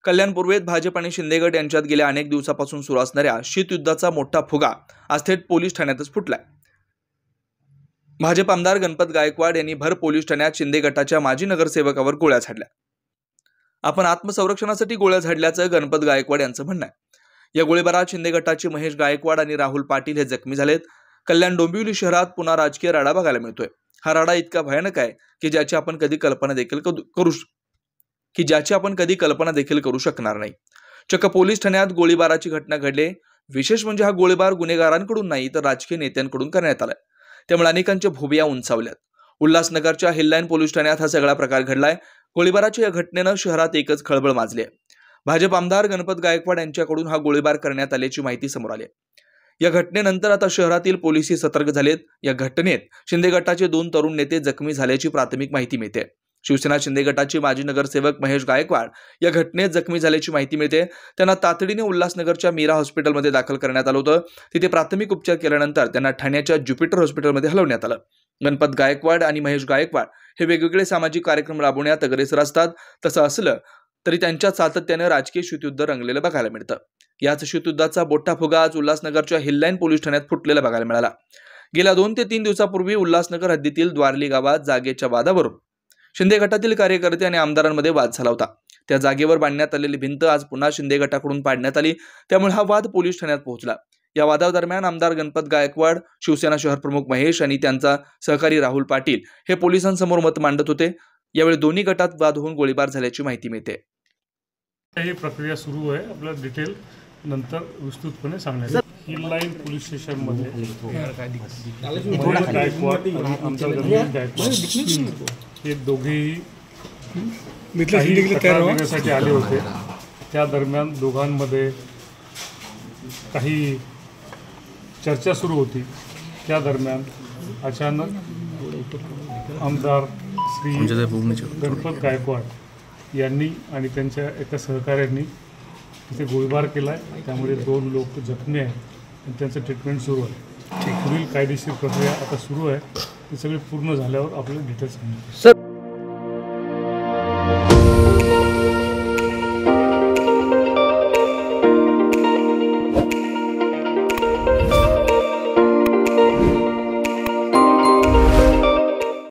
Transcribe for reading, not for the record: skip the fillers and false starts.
कल्याण पूर्वेत भाजप आणि शिंदे गट यांच्यात गेल्या अनेक दिवसापासून सुरू असणाऱ्या शीतयुद्धाचा मोठा फुगा आज थेट पोलीस ठाण्यातच फुटलाय। भाजप आमदार गणपत गायकवाड यांनी भर पोलीस ठाण्यात शिंदे गटाच्या माजी नगरसेवकावर गोळ्या झाडल्या। आपण आत्मसंरक्षणासाठी गोळ्या झाडल्याचं गणपत गायकवाड यांचं म्हणणं आहे। या गोळीबारात शिंदे गटाचे महेश गायकवाड आणि राहुल पाटील हे जखमी झालेत। कल्याण डोंबिवली शहरात पुन्हा राजकीय राडा बघायला मिळतोय। हा राडा इतका भयानक आहे की ज्याची आपण कधी कल्पना देखील करू शकणार नाही। चक्क पोलीस ठाण्यात गोळीबाराची घटना घडली। विशेष म्हणजे हा गोळीबार गुन्हेगारांकडून नाही तर राजकीय नेत्यांकडून करण्यात आलाय। त्यामुळे अनेकांच्या भोबिया उंचावल्यात। उल्हासनगरच्या हिललाईन पोलीस ठाण्यात हा सगळा प्रकार घडलाय। गोळीबाराच्या या घटनेनं शहरात एकच खळबळ माजली आहे। भाजप आमदार गणपत गायकवाड यांच्याकडून हा गोळीबार करण्यात आल्याची माहिती समोर आली आहे। या घटनेनंतर आता शहरातील पोलिसही सतर्क झालेत। या घटनेत शिंदे गटाचे 2 तरुण नेते जखमी झाल्याची प्राथमिक माहिती मिळते। शिवसेना शिंदे गटाचे माजी नगरसेवक महेश गायकवाड या घटनेत जखमी झाल्याची माहिती मिळते। त्यांना तातडीने उल्हासनगरच्या मीरा हॉस्पिटलमध्ये दाखल करण्यात आलं होतं। तिथे प्राथमिक उपचार केल्यानंतर त्यांना ठाण्याच्या ज्युपिटर हॉस्पिटलमध्ये हलवण्यात आलं। गणपत गायकवाड आणि महेश गायकवाड हे वेगवेगळे सामाजिक कार्यक्रम राबवण्यात अग्रेसर असतात। तसं असलं तरी त्यांच्यात सातत्याने राजकीय शीतयुद्ध रंगलेलं बघायला मिळतं। याच शीतयुद्धाचा मोठा फुगा आज उल्हासनगरच्या हिललाईन पोलीस ठाण्यात फुटलेला बघायला मिळाला। गेल्या 2 ते 3 दिवसापूर्वी उल्हासनगर हद्दीतील द्वारली गावात जागेच्या वादावरून शिंदे गटातील कार्यकर्ते आणि आमदारांमध्ये वाद झाला होता। त्या जागेवर बांधण्यात आलेली भिंत आज पुन्हा शिंदे गटाकडून पाडण्यात आली। त्यामुळे हा वाद पोलीस ठाण्यात पोहोचला। या वादादरम्यान आमदार गणपत गायकवाड, शिवसेना शहर प्रमुख महेश आणि त्यांचा सहकारी राहुल पाटील हे पोलिसांसमोर मत मांडत होते। यावेळी दोन्ही गटात वाद होऊन गोळीबार झाल्याची माहिती मिळते। ही प्रक्रिया सुरू आहे। आपला डिटेल नंतर विस्तृतपणे सांगण्यात हिललाईन पोलीस स्टेशन मध्ये गायकवाड आणि आमदार गणपत गायकवाड हे दोघेही देण्यासाठी आले होते। त्या दरम्यान दोघांमध्ये काही चर्चा सुरू होती। त्या दरम्यान अचानक आमदार श्री गणपत गायकवाड यांनी आणि त्यांच्या एका सहकाऱ्यांनी तिथे गोळीबार केला आहे। त्यामुळे 2 लोक जखमी आहेत आणि त्यांचं ट्रीटमेंट सुरू आहे। पुढील कायदेशीर प्रक्रिया आता सुरू आहे। ती सगळी पूर्ण झाल्यावर आपल्याला डिटेल्स सांगू।